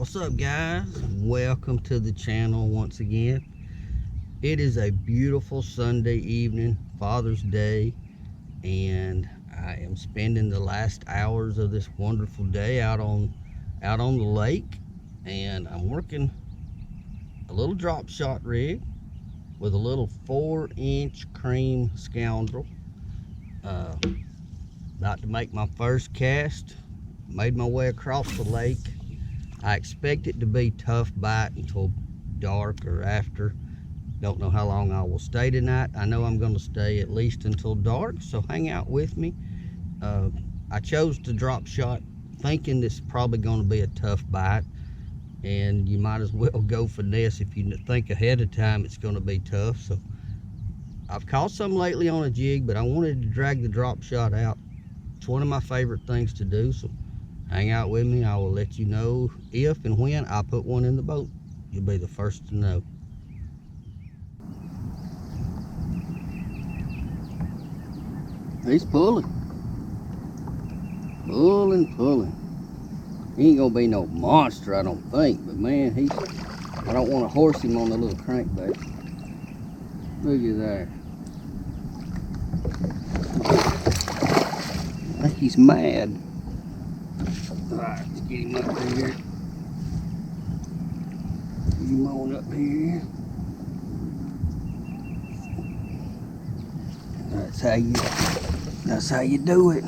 What's up, guys? Welcome to the channel once again. It is a beautiful Sunday evening, Father's Day, and I am spending the last hours of this wonderful day out on the lake, and I'm working a little drop shot rig with a little 4-inch cream scoundrel. About to make my first cast. Made my way across the lake. I expect it to be tough bite until dark or after. Don't know how long I will stay tonight. I know I'm going to stay at least until dark, so hang out with me. I chose to drop shot thinking this is probably going to be a tough bite, and you might as well go finesse if you think ahead of time it's going to be tough. So I've caught some lately on a jig, but I wanted to drag the drop shot out. It's one of my favorite things to do, so hang out with me. I will let you know if and when I put one in the boat. You'll be the first to know. He's pulling. Pulling. He ain't gonna be no monster, I don't think, but man, I don't want to horse him on the little crankbait. Look at that. I think he's mad. Alright, let's get him up here. Get him on up here. That's how you do it.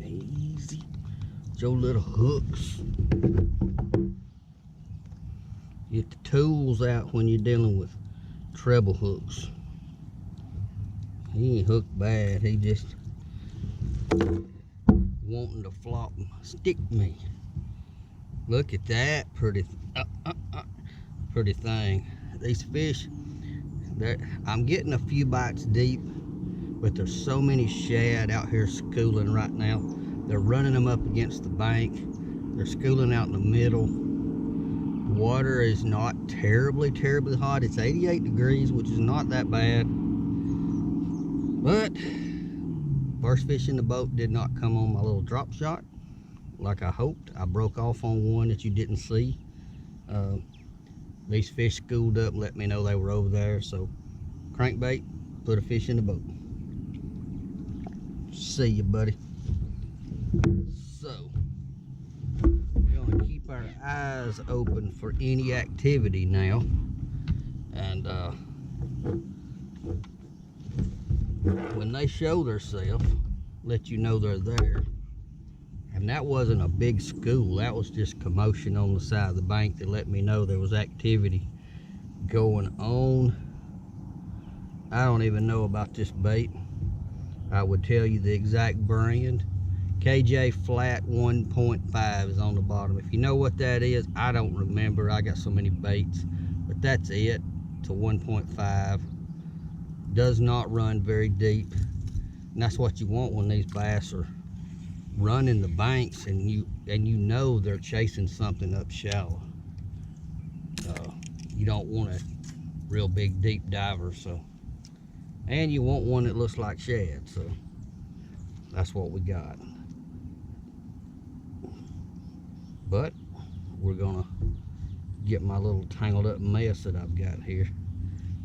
Easy. Your little hooks. Get the tools out when you're dealing with treble hooks. He ain't hooked bad. He just wanting to flop and stick me. Look at that pretty thing. These fish, I'm getting a few bites deep, but there's so many shad out here schooling right now. They're running them up against the bank. They're schooling out in the middle. The water is not terribly hot. It's 88 degrees, which is not that bad. But first fish in the boat did not come on my little drop shot like I hoped. I broke off on one that you didn't see. These fish schooled up and let me know they were over there. So crankbait, put a fish in the boat. See you, buddy. So we're gonna keep our eyes open for any activity now, and when they show themselves, let you know they're there. And that wasn't a big school, that was just commotion on the side of the bank that let me know there was activity going on. I don't even know about this bait. I would tell you the exact brand. KJ Flat 1.5 is on the bottom. If you know what that is, I don't remember. I got so many baits, but that's it. It's a 1.5. Does not run very deep, and that's what you want when these bass are running the banks and you know they're chasing something up shallow. You don't want a real big deep diver, so, and you want one that looks like shad, so that's what we got. But we're gonna get my little tangled up mess that I've got here.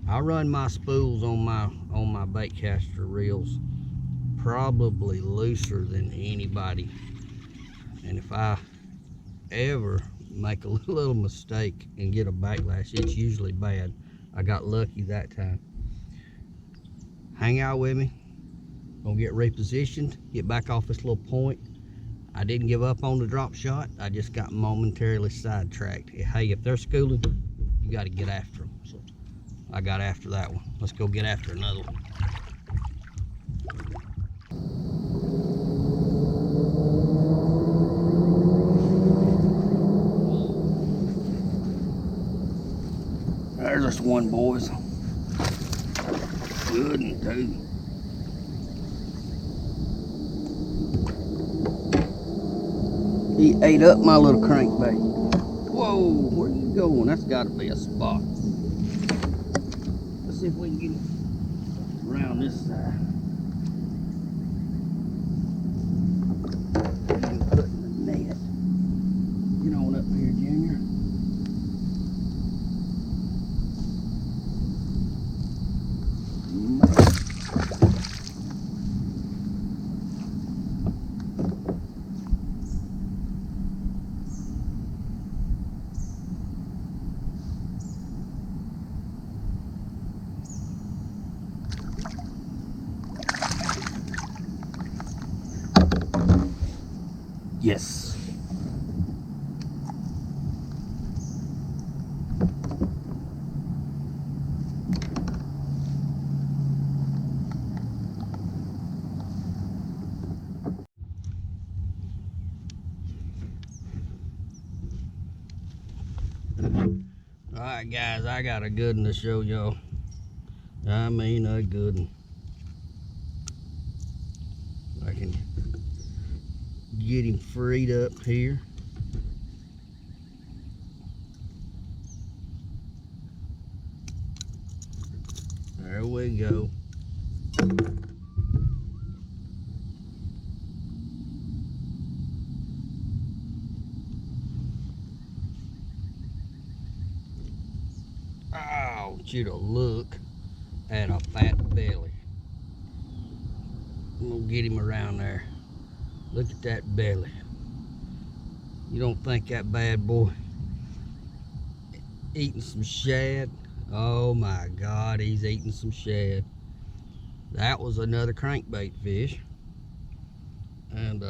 I run my spools on my bait caster reels probably looser than anybody, and if I ever make a little mistake and get a backlash, it's usually bad. I got lucky that time. Hang out with me. Gonna get repositioned, get back off this little point. I didn't give up on the drop shot. I just got momentarily sidetracked. Hey, if they're schooling, you got to get after them. So I got after that one. Let's go get after another one. There's just one, boys. good one too. He ate up my little crankbait. Whoa, where you going? That's gotta be a spot. Let's see if we can get him around this side. He's putting the net. Get on up here, Junior. Yes. Alright guys, I got a good one to show y'all. I mean a good one. I can get him freed up here. There we go. I want you to look at a fat belly. I'm gonna get him around there. Look at that belly. You don't think that bad boy eating some shad? Oh my God, he's eating some shad. That was another crankbait fish. And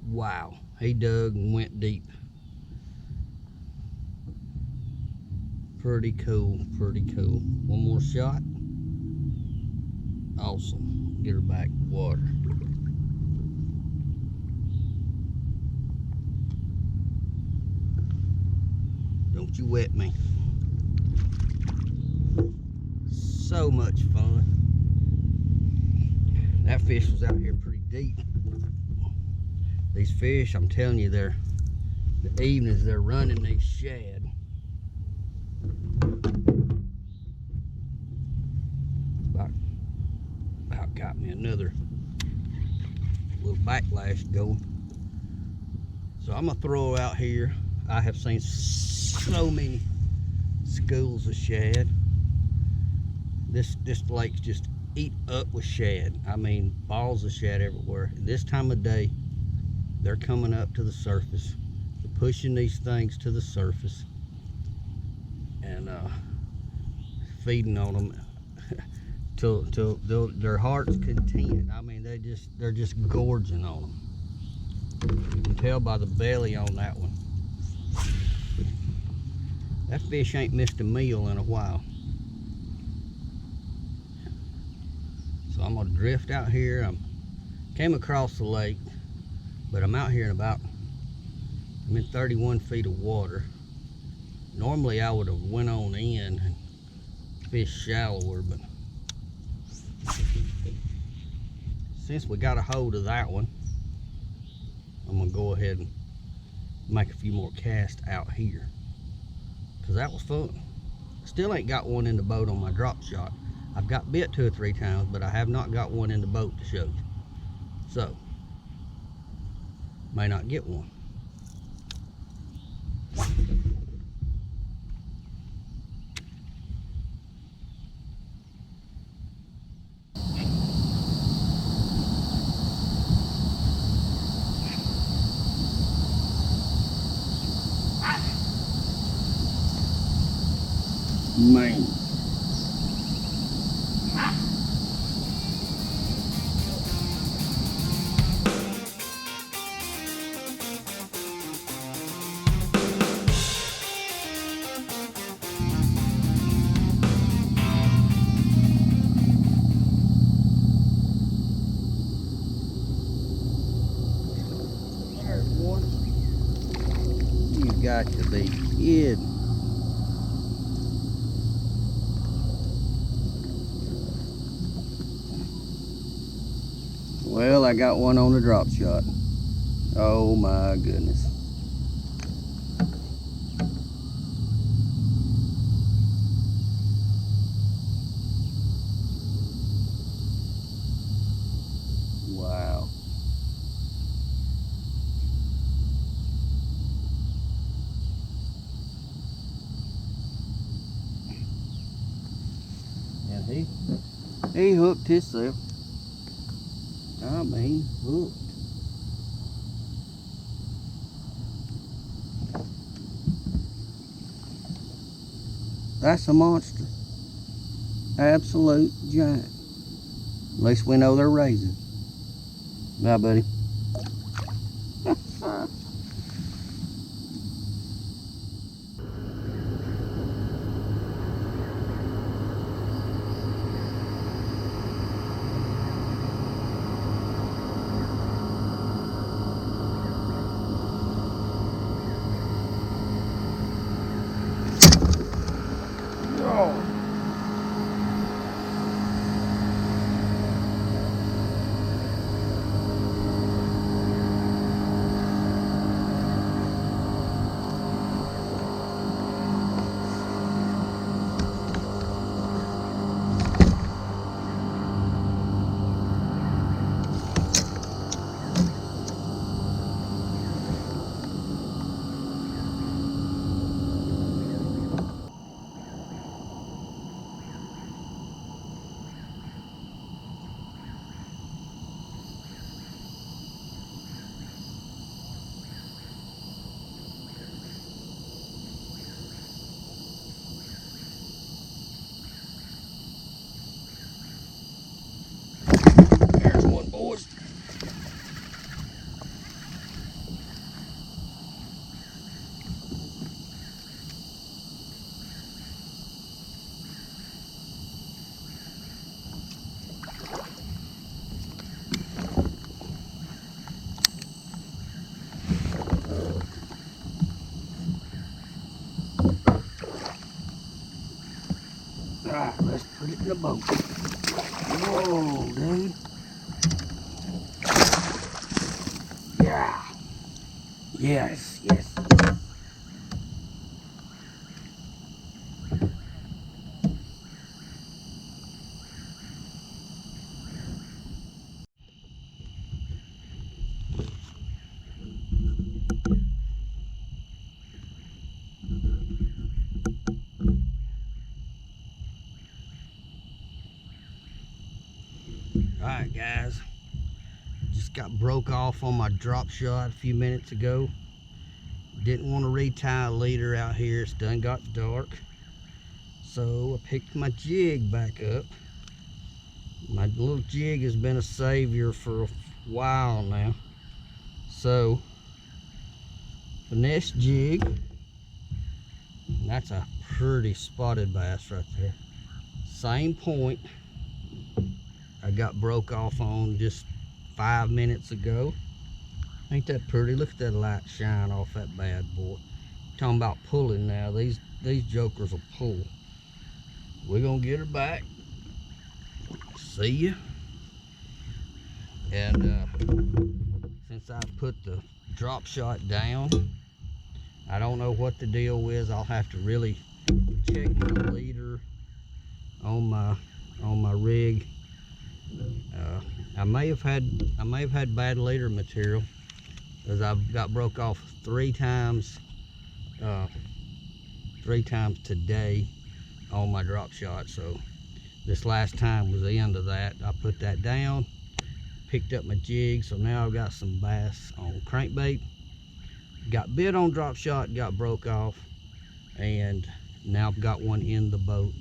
wow, he dug and went deep. Pretty cool, pretty cool. One more shot. Awesome. Get her back to water. Don't you wet me. So much fun. That fish was out here pretty deep. These fish, I'm telling you, the evenings they're running these shad. About got me another little backlash going. So I'm gonna throw out here. I have seen so many schools of shad. This lake's just eat up with shad. I mean, balls of shad everywhere. This time of day, they're coming up to the surface. They're pushing these things to the surface and feeding on them till their heart's content. I mean, they're just gorging on them. You can tell by the belly on that one. That fish ain't missed a meal in a while. So I'm gonna drift out here. I came across the lake, but I'm out here I'm in 31 feet of water. Normally I would have went on in and fished shallower, but since we got a hold of that one, I'm gonna go ahead and make a few more casts out here, because that was fun. Still ain't got one in the boat on my drop shot. I've got bit 2 or 3 times, but I have not got one in the boat to show you. So, may not get one. Man. There's one. You got to be kidding. Well, I got one on the drop shot. Oh my goodness. Wow. And he hooked himself. I mean, hooked. That's a monster. Absolute giant. At least we know they're raising. Bye, buddy. There's one, boys. Alright, let's put it in the boat. Whoa, dude. Yeah. Yes, yes. Alright, guys. Just got broke off on my drop shot a few minutes ago. Didn't want to retie a leader out here. It's done got dark. So I picked my jig back up. My little jig has been a savior for a while now. So, finesse jig. That's a pretty spotted bass right there. Same point I got broke off on just 5 minutes ago. Ain't that pretty? Look at that light shine off that bad boy. Talking about pulling now. These jokers will pull. We're gonna get her back. See ya. And since I put the drop shot down, I don't know what the deal is. I'll have to really check my leader on my rig. I may have had bad leader material, as I've got broke off 3 times today on my drop shot. So this last time was the end of that. I put that down, picked up my jig, so now I've got some bass on crankbait. Got bit on drop shot, got broke off, and now I've got one in the boat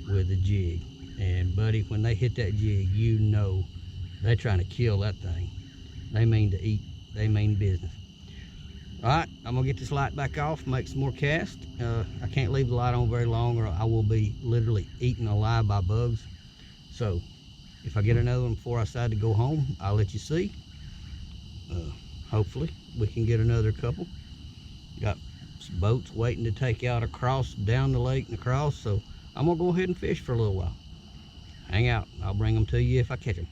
with a jig. And buddy, when they hit that jig, you know they're trying to kill that thing. They mean to eat. They mean business. All right, I'm gonna get this light back off, make some more casts. I can't leave the light on very long, or I will be literally eaten alive by bugs. So if I get another one before I decide to go home, I'll let you see. Hopefully we can get another couple. Got some boats waiting to take out across, down the lake and across, so I'm gonna go ahead and fish for a little while. Hang out, I'll bring them to you if I catch them.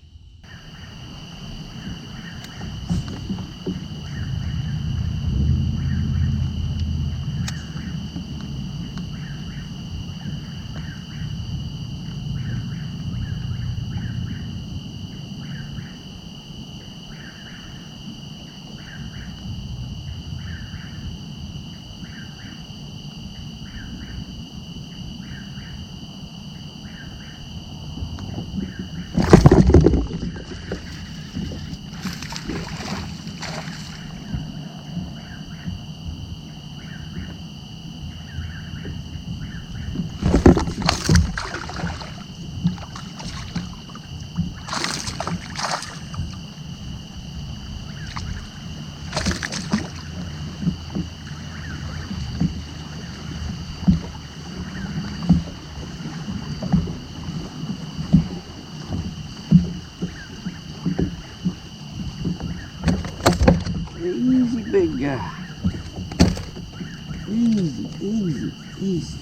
big guy. Easy, easy, easy.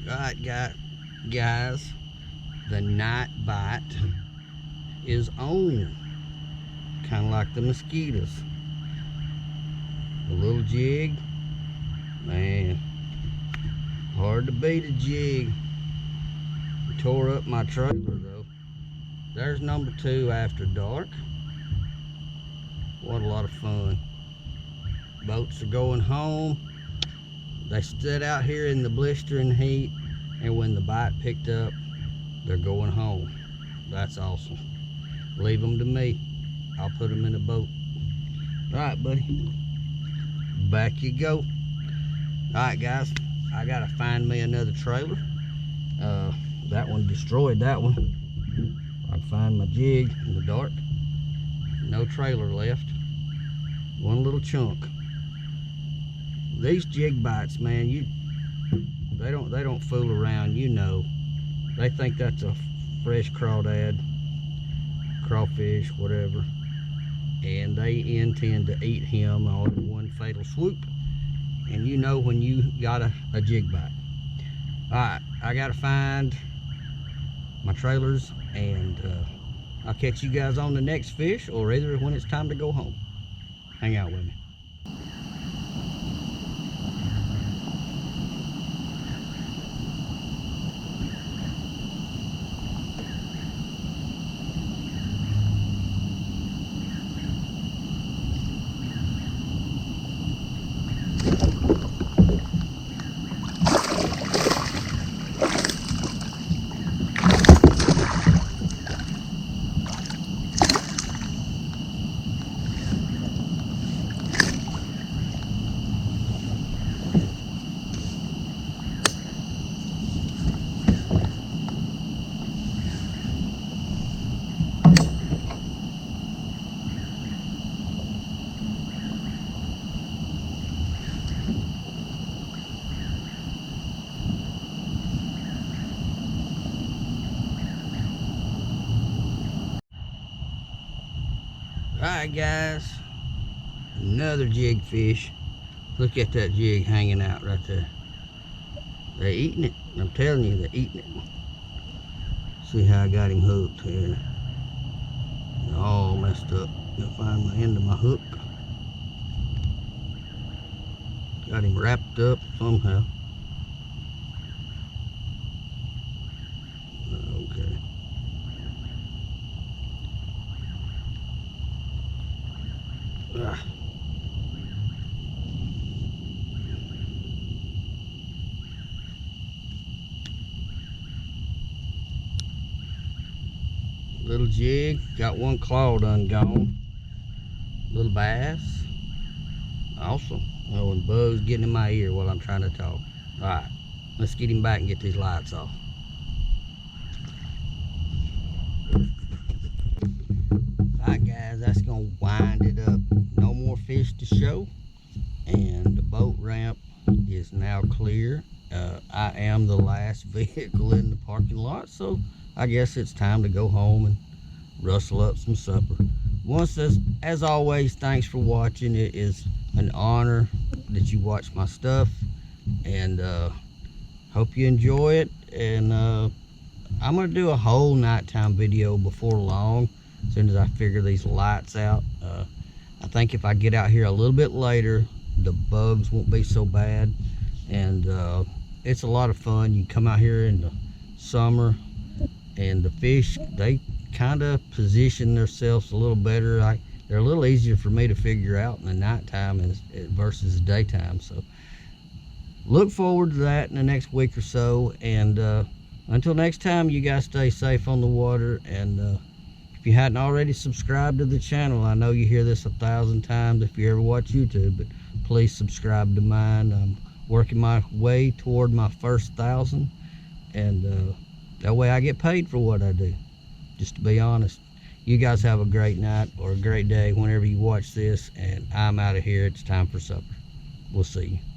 Alright, guys, the night bite is on. Kind of like the mosquitoes. A little jig, man, hard to beat a jig. Tore up my trailer though. There's number 2 after dark. What a lot of fun. Boats are going home. They stood out here in the blistering heat, and when the bite picked up, they're going home. That's awesome. Leave them to me. I'll put them in a boat. All right, buddy. Back you go. All right, guys. I gotta find me another trailer. That one destroyed that one. I can find my jig in the dark. No trailer left. One little chunk. These jig bites, man, they don't fool around, you know. They think that's a fresh crawdad, crawfish, whatever, and they intend to eat him all in one fatal swoop. And you know when you got a jig bite. All right, I gotta find my trailers, and I'll catch you guys on the next fish, or either when it's time to go home. Hang out with me. Alright, guys, another jig fish. Look at that jig hanging out right there. They're eating it. I'm telling you, they're eating it. See how I got him hooked here. They're all messed up. Gotta find my end of my hook. Got him wrapped up somehow. Okay. Ah. Little jig, got one claw done gone. Little bass. Awesome. Oh, and bugs getting in my ear while I'm trying to talk. Alright, let's get him back and get these lights off. Alright, guys, that's gonna wind it up. No more fish to show, and the boat ramp is now clear. I am the last vehicle in the parking lot, so I guess it's time to go home and rustle up some supper. As always, thanks for watching. It is an honor that you watch my stuff, and hope you enjoy it. And I'm gonna do a whole nighttime video before long, as soon as I figure these lights out. I think if I get out here a little bit later, the bugs won't be so bad, and it's a lot of fun. You come out here in the summer, and the fish, they kind of position themselves a little better. They're a little easier for me to figure out in the nighttime versus daytime. So look forward to that in the next week or so, and until next time, you guys stay safe on the water. And if you hadn't already subscribed to the channel, I know you hear this 1,000 times if you ever watch YouTube, but please subscribe to mine. I'm working my way toward my first 1,000, and that way I get paid for what I do. just to be honest. You guys have a great night or a great day whenever you watch this, and I'm out of here. It's time for supper. We'll see you.